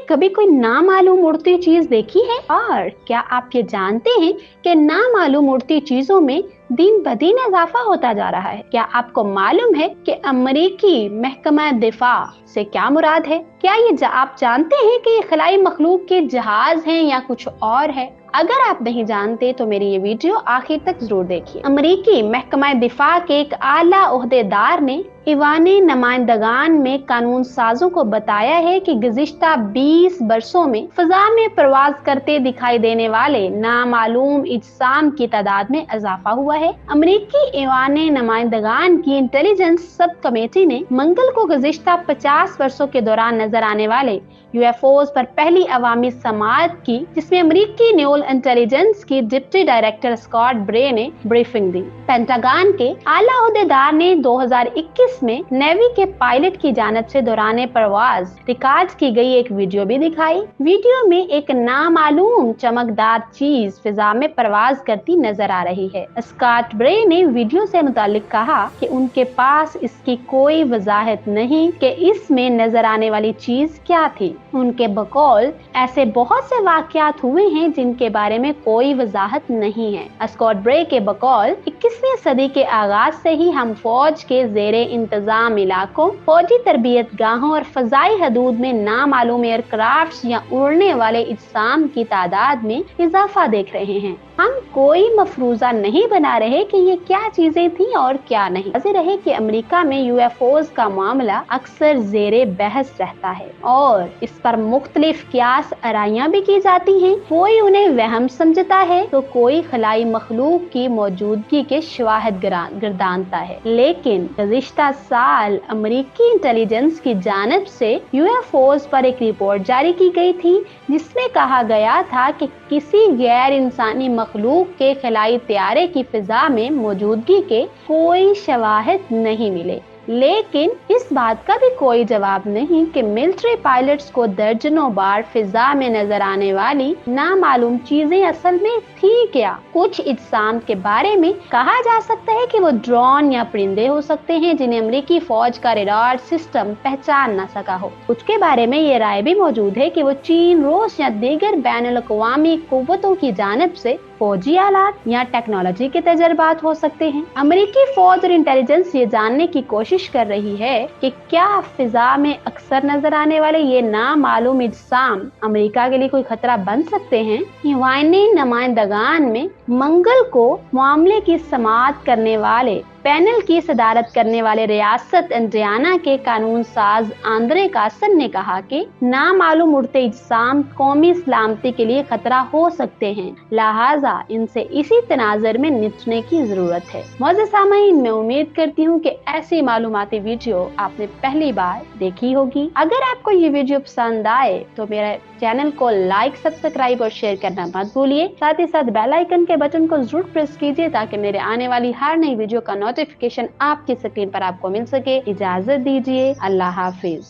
कभी कोई नामालूम उड़ती चीज देखी है? और क्या आप ये जानते हैं कि नामालूम उड़ती चीजों में दिन ब दिन इजाफा होता जा रहा है? क्या आपको मालूम है कि अमेरिकी महकमा दिफा से क्या मुराद है? क्या आप जानते हैं कि ये खलाई मखलूक के जहाज हैं या कुछ और है? अगर आप नहीं जानते तो मेरी ये वीडियो आखिर तक जरूर देखिए। अमेरिकी महकमा दिफा के एक आला ओहदेदार ने ईवाने नुमाइंदगान में कानून साजों को बताया है कि गुज़िश्ता 20 वर्षों में फिजा में प्रवास करते दिखाई देने वाले नामालूम इजसाम की तादाद में इजाफा हुआ है। अमेरिकी ईवाने नुमाइंदगान की इंटेलिजेंस सब कमेटी ने मंगल को गुज़िश्ता 50 वर्षों के दौरान नजर आने वाले यूएफओज पर पहली अवामी समाअत की, जिसमें अमेरिकी न्यूल इंटेलिजेंस की डिप्टी डायरेक्टर स्कॉट ब्रे ने ब्रीफिंग दी। पेंटागन के आला ओहदेदार ने 2021 में नेवी के पायलट की जानिब से दौरान प्रवास रिकॉर्ड की गई एक वीडियो भी दिखाई। वीडियो में एक नामालूम चमकदार चीज फिजा में प्रवास करती नजर आ रही है। स्कॉट ब्रे ने वीडियो से मुतालिक कहा कि उनके पास इसकी कोई वजाहत नहीं कि इसमें नजर आने वाली चीज क्या थी। उनके बकौल ऐसे बहुत से वाकयात हुए हैं जिनके बारे में कोई वजाहत नहीं है। स्कॉट ब्रे के बकौल 21वीं सदी के आगाज से ही हम फौज के ज़ेरे इंतजाम इलाकों, फौजी तरबियत गाहों और फजाई हदूद में नामालूम एयरक्राफ्ट या उड़ने वाले इजसाम की तादाद में इजाफा देख रहे हैं। हम कोई मफरूजा नहीं बना रहे कि ये क्या चीजें थी और क्या नहीं। वाज़ेह रहे कि अमेरिका में यूएफओज का मामला अक्सर ज़ेरे बहस रहता है और इस पर मुख्तलिफ कियास आराइयां भी की जाती हैं। कोई उन्हें वहम समझता है तो कोई खलाई मखलूक की मौजूदगी के शवाहिद गर्दानता है। लेकिन गुज़िश्ता साल अमेरिकी इंटेलिजेंस की जानिब से यूएफओज पर एक रिपोर्ट जारी की गई थी, जिसमें कहा गया था कि किसी गैर इंसानी मखलूक के खलाई त्यारे की फिजा में मौजूदगी के कोई शवाहिद नहीं मिले। लेकिन इस बात का भी कोई जवाब नहीं कि मिलिट्री पायलट्स को दर्जनों बार फिजा में नजर आने वाली नामालूम चीजें असल में थी क्या। कुछ इजसाम के बारे में कहा जा सकता है कि वो ड्रोन या परिंदे हो सकते हैं जिन्हें अमेरिकी फौज का रडार सिस्टम पहचान न सका हो। कुछ के बारे में ये राय भी मौजूद है कि वो चीन, रूस या दीगर बैनुल-अक़वामी कुव्वतों की जानिब से फौजी आलात या टेक्नोलॉजी के तजर्बात हो सकते हैं। अमेरिकी फौज और इंटेलिजेंस ये जानने की कोशिश कर रही है कि क्या फिजा में अक्सर नजर आने वाले ये नामालूम इजसाम अमेरिका के लिए कोई खतरा बन सकते हैं। ईवाने नुमाइंदगान में मंगल को मामले की समाअत करने वाले पैनल की सदारत करने वाले रियासत इंडियाना के कानून साज आंद्रे कार्सन ने कहा कि नामालूम उड़ते इजसाम कौमी सलामती के लिए खतरा हो सकते हैं, लिहाजा इनसे इसी तनाज़ुर में निपटने की जरूरत है। मौजूद सामीन, मैं उम्मीद करती हूँ कि ऐसी मालूमाती वीडियो आपने पहली बार देखी होगी। अगर आपको ये वीडियो पसंद आए तो मेरे चैनल को लाइक, सब्सक्राइब और शेयर करना मत भूलिए। साथ ही साथ बेल आइकन के बटन को जरूर प्रेस कीजिए ताकि मेरे आने वाली हर नई वीडियो का नोटिफिकेशन आपकी स्क्रीन पर आपको मिल सके। इजाजत दीजिए, अल्लाह हाफिज।